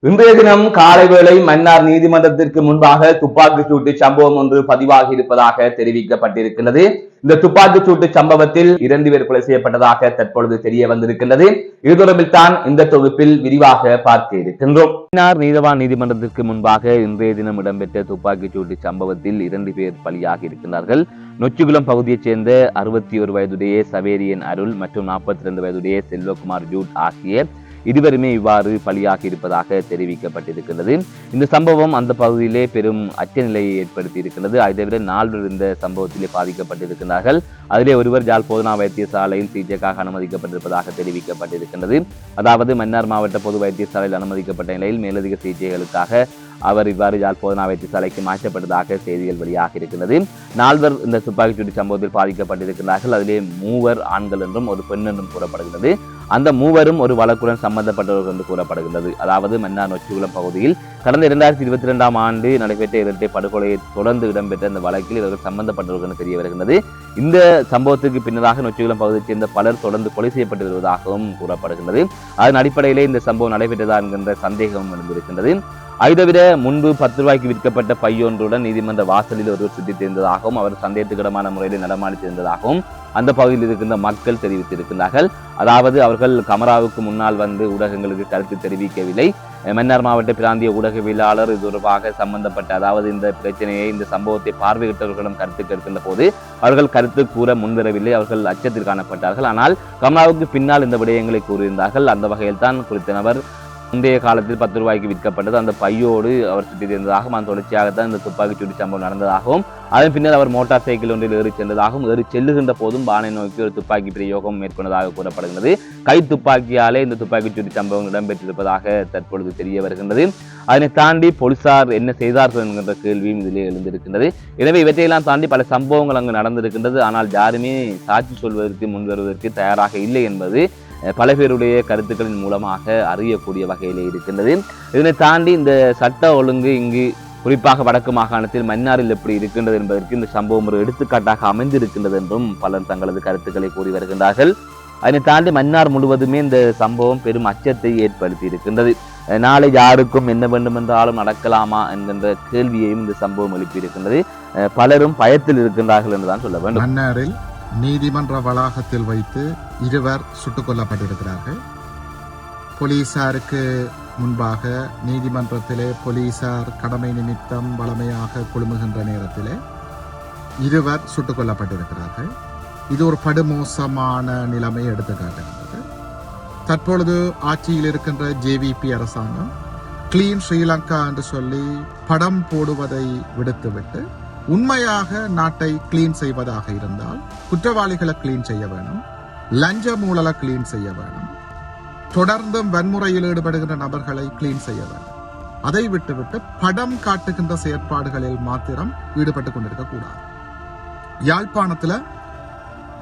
இன்றைய தினம் காலை வேளை மன்னார் நீதிமன்றத்திற்கு முன்பாக துப்பாக்கிச் சூட்டு சம்பவம் ஒன்று பதிவாகி இருப்பதாக தெரிவிக்கப்பட்டிருக்கிறது. இந்த துப்பாக்கிச் சூட்டு சம்பவத்தில் 2 பேர் கொலை செய்யப்பட்டதாக தற்பொழுது தெரிய வந்திருக்கின்றது. இது தொடர்பில் தான் இந்த தொகுப்பில் விரிவாக பார்க்க இருக்கின்றோம். மன்னார் நீதவான் நீதிமன்றத்திற்கு முன்பாக இன்றைய தினம் இடம்பெற்ற துப்பாக்கிச் சூட்டு சம்பவத்தில் 2 பேர் பலியாகி இருக்கின்றார்கள். நொச்சிகுளம் பகுதியைச் சேர்ந்த 61 வயதுடைய சவேரியன் அருள் மற்றும் 42 வயதுடைய செல்வகுமார் ஜூட் ஆகிய இருவருமே இவ்வாறு பலியாகி இருப்பதாக தெரிவிக்கப்பட்டிருக்கிறது. இந்த சம்பவம் அந்த பகுதியிலே பெரும் அச்ச நிலையை ஏற்படுத்தி இருக்கிறது. அதை தவிர 4 இந்த சம்பவத்திலே பாதிக்கப்பட்டிருக்கிறார்கள். அதிலே ஒருவர் ஜாழ் போதனா வைத்தியசாலையில் சிகிச்சைக்காக அனுமதிக்கப்பட்டிருப்பதாக தெரிவிக்கப்பட்டிருக்கிறது. அதாவது மன்னார் மாவட்ட பொது வைத்தியசாலையில் அனுமதிக்கப்பட்ட நிலையில் மேலதிக சிகிச்சைகளுக்காக அவர் இவ்வாறு யாழ் போதனா வைத்தியசாலைக்கு மாற்றப்பட்டதாக செய்திகள் வெளியாக இருக்கிறது. 4 இந்த துப்பாக்கிச்சூடு சம்பவத்தில் பாதிக்கப்பட்டிருக்கிறார்கள். அதிலே 3 ஆண்கள் என்றும் ஒரு பெண் என்றும் கூறப்படுகிறது. அந்த 3 ஒரு வழக்குடன் சம்பந்தப்பட்டவர்கள் என்று கூறப்படுகிறது. அதாவது மன்னார் நொச்சிகுளம் பகுதியில் கடந்த 2022ஆம் ஆண்டு நடைபெற்ற இரட்டை படுகொலையை தொடர்ந்து இடம்பெற்ற இந்த வழக்கில் இவர்கள் சம்பந்தப்பட்டவர்கள் என்று தெரிய வருகிறது. இந்த சம்பவத்துக்கு பின்னராக நொச்சிகுளம் பகுதியைச் சேர்ந்த பலர் தொடர்ந்து கொலை செய்யப்பட்டு வருவதாகவும் கூறப்படுகிறது. அதன் அடிப்படையிலே இந்த சம்பவம் நடைபெற்றதா என்கின்ற சந்தேகம் எழுந்திருக்கின்றது. அதை தவிர முன்பு 10 ரூபாய்க்கு விற்கப்பட்ட பையொன்றுடன் நீதிமன்ற வாசலில் ஒருவர் சுற்றித் தெரிந்ததாகவும் அவர் சந்தேகத்துக்கிடமான முறையில் நடமாடி தெரிந்ததாகவும் அந்த பகுதியில் இருக்கின்ற மக்கள் தெரிவித்திருக்கிறார்கள். அதாவது அவர்கள் கமராவுக்கு முன்னால் வந்து ஊடகங்களுக்கு கருத்து தெரிவிக்கவில்லை. மன்னார் மாவட்ட பிராந்திய ஊடகவியலாளர் இது தொடர்பாக சம்பந்தப்பட்ட அதாவது இந்த பிரச்சனையை இந்த சம்பவத்தை பார்வையிட்டவர்களிடம் கருத்து கேட்கின்ற போது அவர்கள் கருத்து கூற முன்வரவில்லை. அவர்கள் அச்சத்தில் காணப்பட்டார்கள். ஆனால் கமராவுக்கு பின்னால் இந்த விடயங்களை கூறியிருந்தார்கள். அந்த வகையில் தான் குறித்த நபர் முந்தைய காலத்தில் 10 ரூபாய்க்கு விற்கப்பட்டது அந்த பையோடு அவர் சுற்றி இருந்ததாகவும் அந்த தொடர்ச்சியாகத்தான் இந்த துப்பாக்கிச்சூடு சம்பவம் நடந்ததாகவும் அதன் பின்னர் அவர் மோட்டார் சைக்கிள் ஒன்றில் ஏறி சென்றதாகவும் ஏறி செல்லுகின்ற போதும் பானை நோக்கி ஒரு துப்பாக்கி பிரயோகம் மேற்கொண்டதாக கூறப்படுகிறது. கை துப்பாக்கியாலே இந்த துப்பாக்கிச்சூடு சம்பவம் இடம்பெற்றிருப்பதாக தற்பொழுது தெரிய வருகின்றது. அதனை தாண்டி போலீசார் என்ன செய்தார்கள் என்கின்ற கேள்வியும் இதிலே எழுந்திருக்கின்றது. எனவே இவற்றையெல்லாம் தாண்டி பல சம்பவங்கள் அங்கு நடந்திருக்கின்றது. ஆனால் யாருமே சாட்சி சொல்வதற்கு முன்வருவதற்கு தயாராக இல்லை என்பது பல பேருடைய கருத்துக்களின் மூலமாக அறியக்கூடிய வகையிலே இருக்கின்றது. இதனை தாண்டி இந்த சட்ட ஒழுங்கு இங்கு குறிப்பாக வடக்கு மாகாணத்தில் மன்னாரில் எப்படி இருக்கின்றது என்பதற்கு இந்த சம்பவம் ஒரு எடுத்துக்காட்டாக அமைந்திருக்கின்றது என்றும் பலர் தங்களது கருத்துக்களை கூறி வருகின்றார்கள். அதனை தாண்டி மன்னார் முழுவதுமே இந்த சம்பவம் பெரும் அச்சத்தை ஏற்படுத்தி இருக்கின்றது. நாளை யாருக்கும் என்ன வேண்டும் என்றாலும் நடக்கலாமா என்கின்ற கேள்வியையும் இந்த சம்பவம் எழுப்பியிருக்கின்றது. பலரும் பயத்தில் இருக்கின்றார்கள் என்றுதான் சொல்ல வேண்டும். மன்னாரில் நீதிமன்ற வளாகத்தில் வைத்து 2 சுட்டுக் கொல்லப்பட்டிருக்கிறார்கள். போலீசாருக்கு முன்பாக நீதிமன்றத்திலே போலீசார் கடமை நிமித்தம் வளமையாக குழுமுகின்ற நேரத்திலே 2 சுட்டுக் கொல்லப்பட்டிருக்கிறார்கள். இது ஒரு படுமோசமான நிலைமை எடுத்து காட்டுகின்றது. தற்பொழுது ஆட்சியில் இருக்கின்ற JVP அரசாங்கம் கிளீன் ஸ்ரீலங்கா என்று சொல்லி படம் போடுவதை விடுத்துவிட்டு உண்மையாக நாட்டை கிளீன் செய்வதாக இருந்தால் குற்றவாளிகளை கிளீன் செய்ய வேணும், லஞ்ச மூலலை கிளீன் செய்ய வேணும், தொடர்ந்தும் வன்முறையில் ஈடுபடுகின்ற நபர்களை கிளீன் செய்ய வேண்டும். அதை விட்டுவிட்டு படம் காட்டுகின்ற செயற்பாடுகளில் மாத்திரம் ஈடுபட்டு கொண்டிருக்க கூடாது. யாழ்ப்பாணத்துல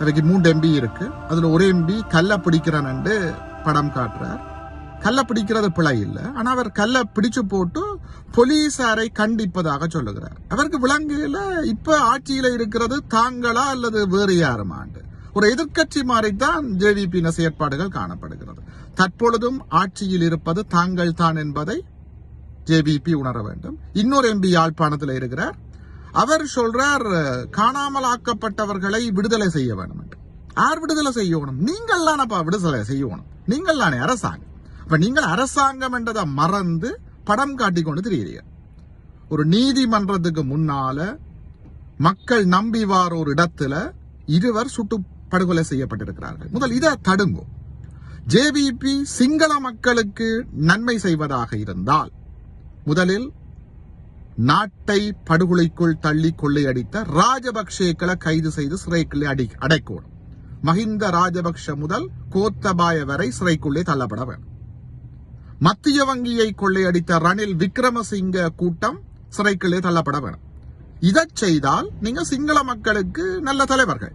அதுக்கு 3 MP இருக்கு. அதுல ஒரு MP கல்ல பிடிக்கிறான் என்று படம் காட்டுறார். கல்ல பிடிக்கிறது பிழை இல்லை. ஆனா அவர் கல்ல பிடிச்சு போட்டு போலீசாரை கண்டிப்பதாக சொல்லுகிறார். அவருக்கு விளங்குல இப்ப ஆட்சியில இருக்கிறது தாங்களா அல்லது வேறு யாருமாண்டு ஒரு எதிர்கட்சி மாதிரிதான் JVP செயற்பாடுகள் காணப்படுகிறது. தற்பொழுதும் ஆட்சியில் இருப்பது தாங்கள் தான் என்பதை JVP உணர வேண்டும். இன்னொரு MP யாழ்ப்பாணத்தில் இருக்கிறார். அவர் சொல்றார் காணாமல் ஆக்கப்பட்டவர்களை விடுதலை செய்ய வேண்டும் என்று. யார் விடுதலை செய்யணும்? நீங்கள் தானப்பா விடுதலை செய்யணும். நீங்கள் தானே அரசாங்கம். இப்ப நீங்கள் அரசாங்கம் என்றதை மறந்து படம் காட்டி கொண்டு தெரியுறீங்க. ஒரு நீதிமன்றத்துக்கு முன்னால மக்கள் நம்பி வார ஒரு இடத்துல 2 சுட்டு படுகொலை செய்யப்பட்டிருக்கிறார்கள். முதல் இதை தடுங்கும். JVP சிங்கள மக்களுக்கு நன்மை செய்வதாக இருந்தால் முதலில் நாட்டை படுகொலைக்குள் தள்ளி கொள்ளையடித்த ராஜபக்சேக்களை கைது செய்து சிறைக்குள்ளே அடைக்கணும். மஹிந்த ராஜபக்ஷ முதல் கோத்தபாய வரை சிறைக்குள்ளே தள்ளப்பட வேண்டும். மத்திய வங்கியை கொள்ளையடித்த ரணில் விக்ரமசிங்க கூட்டம் சிறைக்குள்ளே தள்ளப்பட வேண்டும். இதை செய்தால் நீங்க சிங்கள மக்களுக்கு நல்ல தலைவர்கள்.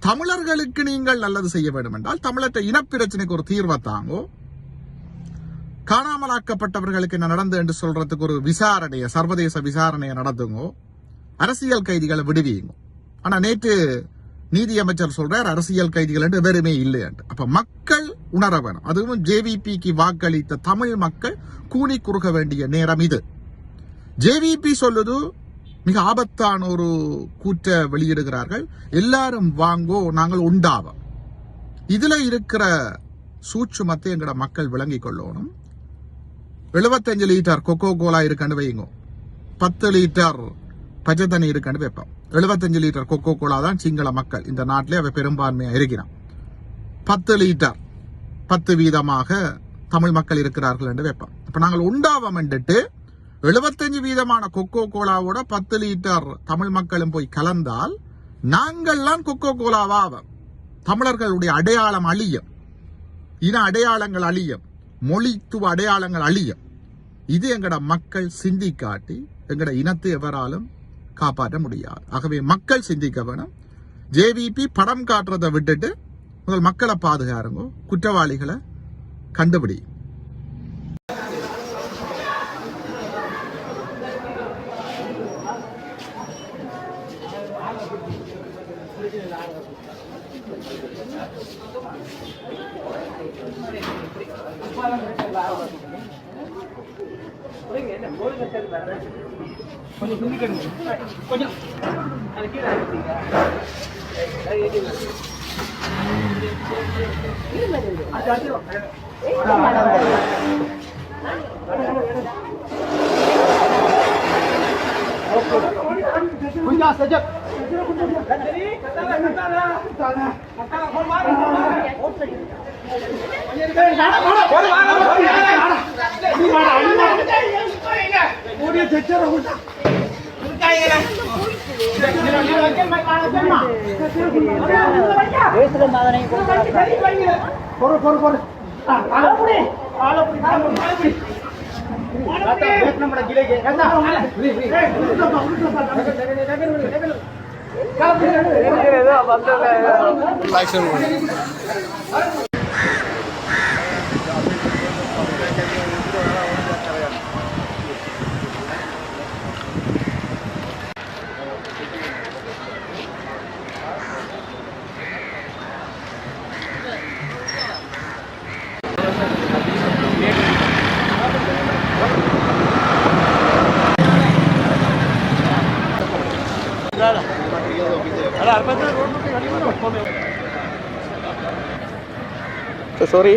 தமிழர்களுக்கு நீங்கள் நல்லது செய்ய வேண்டும் என்றால் தமிழற்ற இனப்பிரச்சனைக்கு ஒரு தீர்வை தாங்கோ. காணாமலாக்கப்பட்டவர்களுக்கு என்ன நடந்து என்று சொல்றதுக்கு ஒரு விசாரணையை சர்வதேச விசாரணையை நடத்துங்கோ. அரசியல் கைதிகளை விடுவீங்க. ஆனா நேற்று நீதியமைச்சர் சொல்றார் அரசியல் கைதிகள் என்று வெறுமே இல்லை என்று. அப்ப மக்கள் உணர வேணும். அதுவும் ஜேவிபிக்கு வாக்களித்த தமிழ் மக்கள் கூனி குறுக வேண்டிய நேரம் இது. ஜேவிபி சொல்லுது மிக ஆபத்தான ஒரு கூற்ற வெளியிடுகிறார்கள், எல்லாரும் வாங்கோ நாங்கள் உண்டாவோம். இதுல இருக்கிற சூட்சுமத்தை எங்கட மக்கள் விளங்கிக் கொள்ளணும். 75 லிட்டர் கொக்கோ கோலா இருக்குன்னு வைங்க, 10 லிட்டர் பச்சை தண்ணி இருக்குன்னு வைப்போம். 75 லிட்டர் கொக்கோ கோலா தான் சிங்கள மக்கள் இந்த நாட்டிலே அவை பெரும்பான்மையா இருக்கிறான். 10 லிட்டர் 10 வீதமாக தமிழ் மக்கள் இருக்கிறார்கள் என்று வைப்போம். இப்ப நாங்கள் உண்டாவோம் என்றுட்டு 75% கொக்கோ கோலாவோட 10 லிட்டர் தமிழ் மக்களும் போய் கலந்தால் நாங்கள்லாம் கொக்கோ கோலாவாவோம். தமிழர்களுடைய அடையாளம் அழியும், இன அடையாளங்கள் அழியும், மொழித்துவ அடையாளங்கள் அழியும். இது எங்கட மக்கள் சிந்திக்காட்டி எங்கட இனத்தை எவராலும் காப்பாற்ற முடியாது. ஆகவே மக்கள் சிந்திக்க வேணும். ஜேவிபி படம் காட்டுறதை விட்டுட்டு முதல் மக்களை பாதுகாருங்க, குற்றவாளிகளை கண்டுபிடி. Sorry.